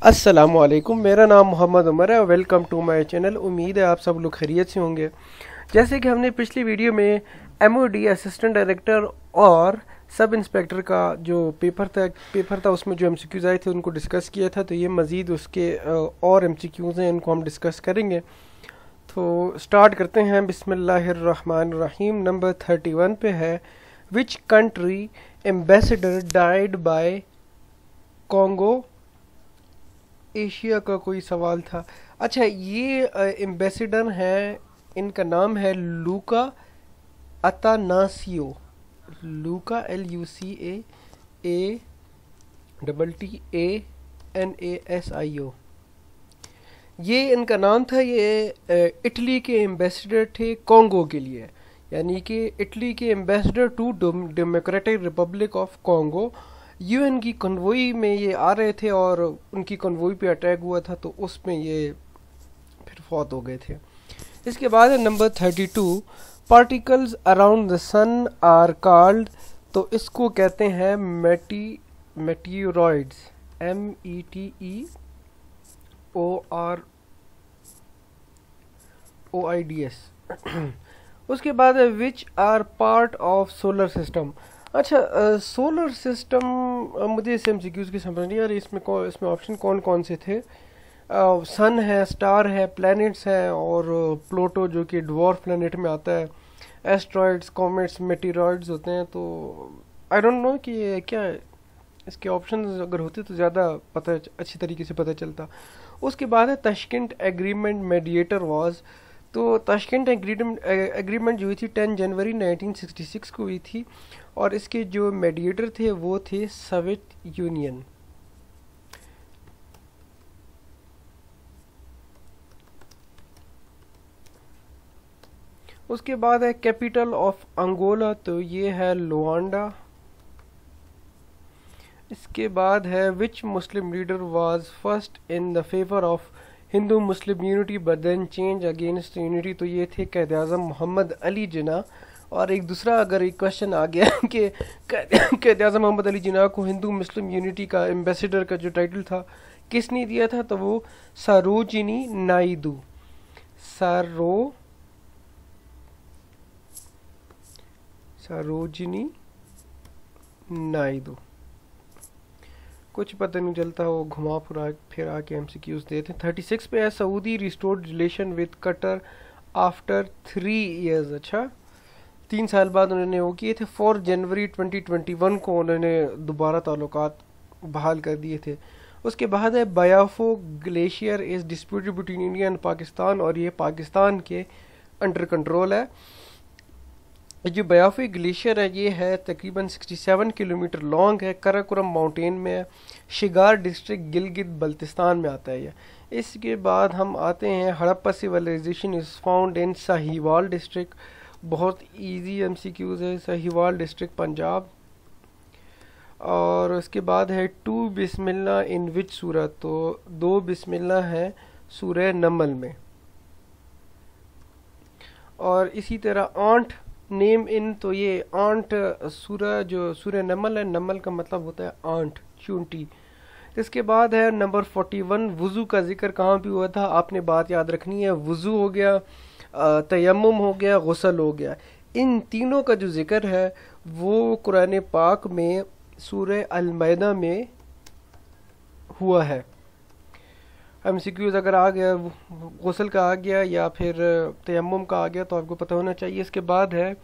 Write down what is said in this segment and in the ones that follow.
अस्सलामुअलैकुम, मेरा नाम मोहम्मद उमर है और वेलकम टू माय चैनल। उम्मीद है आप सब लोग खैरियत से होंगे। जैसे कि हमने पिछली वीडियो में एमओडी असिस्टेंट डायरेक्टर और सब इंस्पेक्टर का जो पेपर था उसमें जो एमसीक्यूज आए थे उनको डिस्कस किया था। तो ये मज़ीद उसके और एमसीक्यूज हैं, इनको हम डिस्कस करेंगे। तो स्टार्ट करते हैं। बिस्मिल्लाहिर्रहमानिर्रहीम। नंबर 31 पे है, which country ambassador died by Congo. Asia का कोई सवाल था। अच्छा, ये एम्बेसडर हैं, इनका नाम है लूका अतानासियो। लूका LUCA ATTANASIO, ये इनका नाम था। ये इटली के एम्बेसडर थे कॉन्गो के लिए, यानी कि इटली के ambassador to Democratic Republic of Congo. UN की कन्वोई में ये आ रहे थे और उनकी कन्वोई पे अटैक हुआ था, तो उसमें ये फिर फौत हो गए थे। इसके बाद है number 32, particles around the sun are called. तो इसको कहते हैं मेटीओरॉइड्स। METEOROIDS। उसके बाद है which are part of solar system. अच्छा, सोलर सिस्टम मुझे इस एमसीक्यूज की समझ नहीं आ रही। इसमें ऑप्शन कौन कौन से थे? सन है, स्टार है, प्लैनेट्स हैं और प्लूटो जो कि ड्वार्फ प्लैनेट में आता है। एस्ट्रॉइड्स, कॉमेट्स, मेटीरॉइड्स होते हैं। तो आई डोंट नो कि ये क्या है। इसके ऑप्शंस अगर होते तो ज़्यादा पता, अच्छी तरीके से पता चलता। उसके बाद है ताशकंद एग्रीमेंट मेडिएटर वाज। तो ताशकंद एग्रीमेंट जो हुई थी 10 जनवरी 1966 को हुई थी और इसके जो मेडिएटर थे वो थे सोवियत यूनियन। उसके बाद है कैपिटल ऑफ अंगोला। तो ये है लुआंडा। इसके बाद है which Muslim leader was first in the favour of Hindu Muslim unity but then change against unity. तो ये थे कायद आज़म मोहम्मद अली जिन्ना। और एक दूसरा अगर एक क्वेश्चन आ गया कि कायद आज़म मोहम्मद अली जिन्ना को हिंदू मुस्लिम यूनिटी का एम्बेसडर का जो टाइटल था किसने दिया था, तो वो सरोजिनी नायडू। सरोजिनी नायडू। कुछ पता नहीं चलता, वो घुमा फिरा के एमसीक्यूज देते हैं। 36 पे है, Saudi restored relation with Qatar after 3 years. अच्छा, 3 साल बाद उन्होंने वो किए थे। 4 जनवरी 2021 को उन्होंने दोबारा ताल्लुकात बहाल कर दिए थे। उसके बाद है Biafo glacier is disputed between India and Pakistan. और ये पाकिस्तान के अंडर कंट्रोल है। जो बयाफी ग्लेशियर है ये है तकरीबन 67 किलोमीटर लॉन्ग है, कराकोरम माउंटेन में है, शिगार डिस्ट्रिक्ट गिलगित बल्तिस्तान में आता है ये। इसके बाद हम आते हैं Harappa civilisation is found in Sahiwal district. बहुत इजी एमसीक्यूज है। साहिवाल डिस्ट्रिक्ट पंजाब। और उसके बाद है टू बिस्मिल्लाह इन विच सूरह। तो 2 बिस्मिल्लाह है सूरह नमल में। और इसी तरह आंट नेम इन। तो ये आंट सूरह जो सूरह नमल है, नमल का मतलब होता है आंट, चूंटी। इसके बाद है नंबर 41, वुज़ू का जिक्र कहाँ पे हुआ था, आपने बात याद रखनी है। वुज़ू हो गया, तयम्मुम हो गया, गुस्ल हो गया। इन तीनों का जो जिक्र है वो कुरान पाक में सूरह अल-माइदा में हुआ है। एमसीक्यूज अगर आ गया, गुस्ल का आ गया या फिर तयम्मुम का आ गया तो आपको पता होना चाहिए। इसके बाद है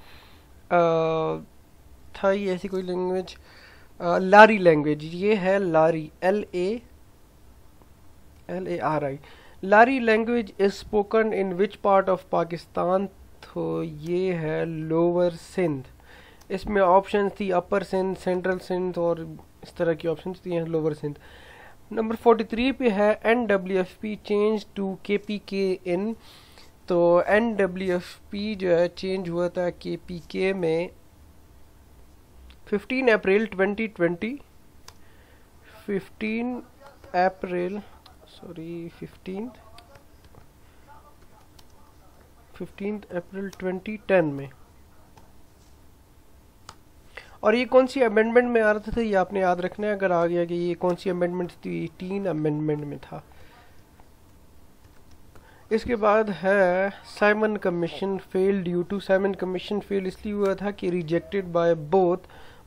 था ये ऐसी कोई लैंग्वेज, लारी लैंग्वेज। ये है Lari, LARI। Lari language is spoken in which part of Pakistan. तो ये है लोअर सिंध। इसमें ऑप्शन थी अपर सिंध, सेंट्रल सिंध और इस तरह की ऑप्शन थी। हैं लोअर सिंध। नंबर 43 पे है NWFP चेंज टू KPK इन। तो NWFP जो है चेंज हुआ था KPK में 15 अप्रैल 2020। 15 अप्रैल 2010 में। और ये कौन सी अमेंडमेंट में आ रहा था ये आपने याद रखना है, अगर आ गया कि ये कौन सी अमेंडमेंट थी, 18 अमेंडमेंट में था। इसके बाद है Simon commission fail due to, Simon commission fail इसलिए हुआ था कि rejected by both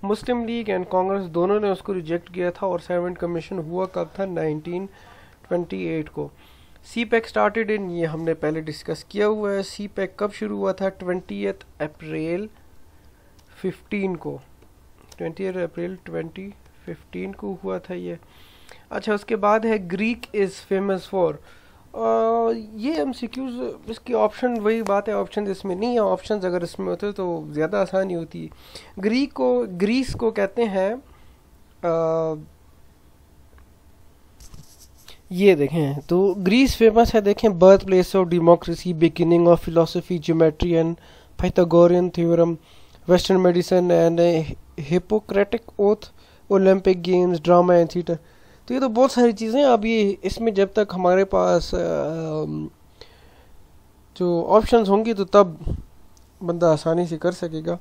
Muslim League and Congress, दोनों ने उसको रिजेक्ट किया था। और साइमन कमीशन हुआ कब था, 1928 को। सी पैक स्टार्टेड इन, ये हमने पहले डिस्कस किया हुआ है। सी पैक कब शुरू हुआ था, 20 अप्रैल 15 को, 20 अप्रैल 2015 को हुआ था ये। अच्छा, उसके बाद है ग्रीक इज़ फेमस फॉर, ये एमसीक्यूज इसकी ऑप्शन वही बात है, ऑप्शन इसमें नहीं है, ऑप्शन अगर इसमें होते तो ज़्यादा आसानी होती। ग्रीस को कहते हैं, ये देखें तो ग्रीस फेमस है, देखें birth place of democracy, beginning of philosophy, geometry and Pythagorean theorem, western medicine and Hippocratic oath, Olympic games, drama and theatre. तो ये तो बहुत सारी चीज़ें। अब ये इसमें जब तक हमारे पास जो ऑप्शंस होंगी तो तब बंदा आसानी से कर सकेगा।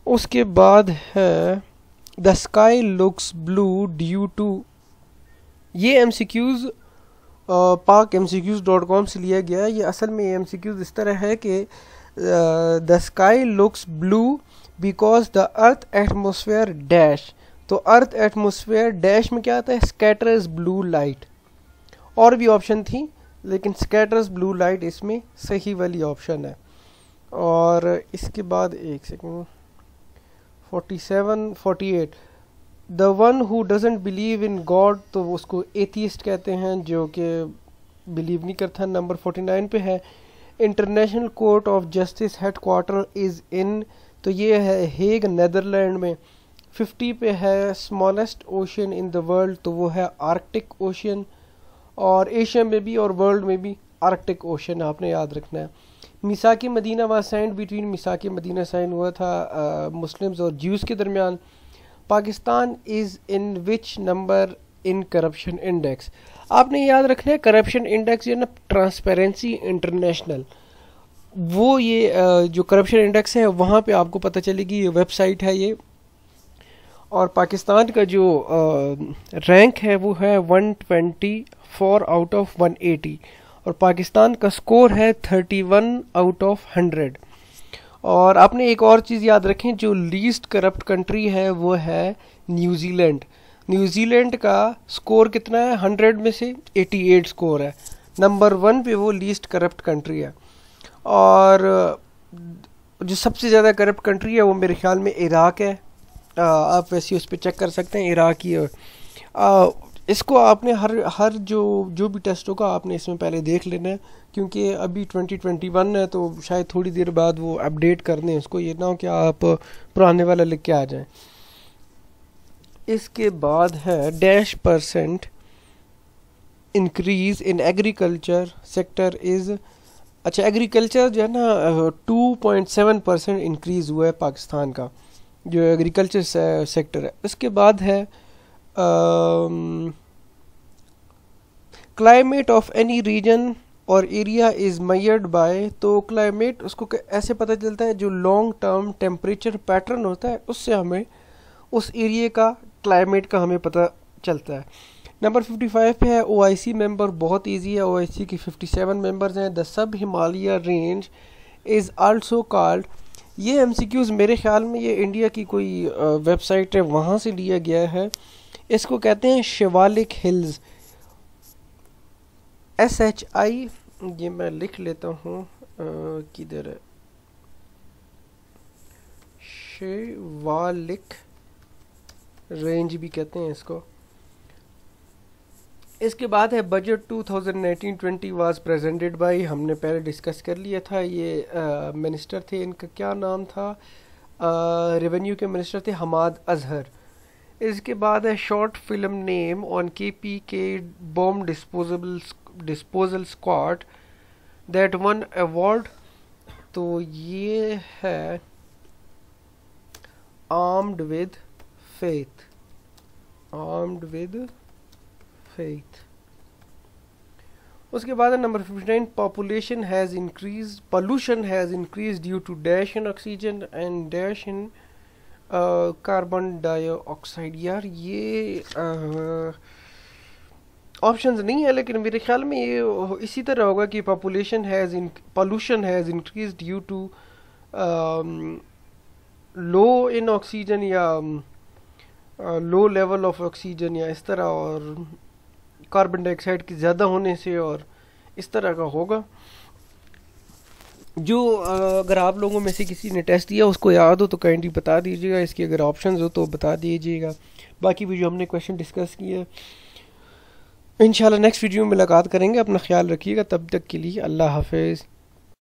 उसके बाद है the sky looks blue due to, ये एमसीक्यूज़ pakmcqs.com से लिया गया है। ये असल में एमसीक्यूज़ इस तरह है कि the sky looks blue because the earth atmosphere dash, तो अर्थ एटमोसफेयर डैश में क्या आता है, स्कैटर्स ब्लू लाइट। और भी ऑप्शन थी लेकिन स्कैटर्स ब्लू लाइट इसमें सही वाली ऑप्शन है। और इसके बाद एक second, 47 48 the one who doesn't believe in God, तो उसको एथियस्ट कहते हैं, जो कि बिलीव नहीं करता। नंबर 49 पे है international court of justice head quarter is in, तो ये है हेग नेदरलैंड में। 50 पे है smallest ocean in the world, तो वो है आर्कटिक ओशन। और एशिया में भी और वर्ल्ड में भी आर्कटिक ओशन आपने याद रखना है। मिसाकी मदीना वाज साइंड बिटवीन, मिसाकी मदीना साइन हुआ था मुस्लिम्स और ज्यूज़ के दरमियान। Pakistan is in which number in corruption index, आपने याद रखना है करप्शन इंडेक्स जो है ना, ट्रांसपेरेंसी इंटरनेशनल, वो ये जो करप्शन इंडेक्स है वहाँ पे आपको पता चलेगी, ये वेबसाइट है ये। और पाकिस्तान का जो रैंक है वो है 124 आउट ऑफ 180, और पाकिस्तान का स्कोर है 31 आउट ऑफ 100। और आपने एक और चीज़ याद रखें, जो लीस्ट करप्ट कंट्री है वो है न्यूजीलैंड। न्यूजीलैंड का स्कोर कितना है, 100 में से 88 स्कोर है, नंबर 1 पे वो लीस्ट करप्ट कंट्री है। और जो सबसे ज़्यादा करप्ट कंट्री है वो मेरे ख्याल में इराक है। आप वैसे उस पर चेक कर सकते हैं, इराक ही है। इसको आपने हर जो भी टेस्ट होगा आपने इसमें पहले देख लेना है, क्योंकि अभी 2021 है, तो शायद थोड़ी देर बाद वो अपडेट कर दें इसको, ये ना हो कि आप पुराने वाला लिख के आ जाएं। इसके बाद है dash % increase in agriculture sector is, अच्छा एग्रीकल्चर जो है ना 2.7% इंक्रीज़ हुआ है पाकिस्तान का जो एग्रीकल्चर सेक्टर है। उसके बाद है क्लाइमेट ऑफ एनी रीजन और एरिया इज़ मेजर्ड बाय, तो क्लाइमेट उसको ऐसे पता चलता है, जो लॉन्ग टर्म टेम्परेचर पैटर्न होता है उससे हमें उस एरिया का क्लाइमेट का हमें पता चलता है। नंबर 55 पे है OIC मेंबर, बहुत इजी है, OIC की 57 मेंबर्स हैं। The sub Himalaya range is also called, ये MCQs मेरे ख्याल में ये इंडिया की कोई वेबसाइट है वहाँ से लिया गया है। इसको कहते हैं शिवालिक हिल्स, SHI, ये मैं लिख लेता हूँ किधर है, शिवालिक रेंज भी कहते हैं इसको। इसके बाद है बजट 2019-20 वाज प्रेजेंटेड बाय, हमने पहले डिस्कस कर लिया था। ये मिनिस्टर थे, इनका क्या नाम था, रेवेन्यू के मिनिस्टर थे हमाद अजहर। इसके बाद है short film name on KPK bomb disposal squad that won award, तो ये है armed with faith, armed with faith. उसके बाद है number 59 population has increase, pollution has increase due to dash in oxygen and dash in carbon dioxide, यार ये options नहीं है, लेकिन मेरे ख्याल में ये इसी तरह होगा कि pollution has increase due to low in oxygen या लो लेवल ऑफ ऑक्सीजन या इस तरह, और कार्बन डाइऑक्साइड की ज़्यादा होने से, और इस तरह का होगा। जो अगर आप लोगों में से किसी ने टेस्ट दिया उसको याद हो तो काइंडली बता दीजिएगा, इसके अगर ऑप्शंस हो तो बता दीजिएगा। बाकी भी जो हमने क्वेश्चन डिस्कस किए इंशाल्लाह नेक्स्ट वीडियो में मुलाकात करेंगे। अपना ख्याल रखिएगा, तब तक के लिए अल्लाह हाफिज़।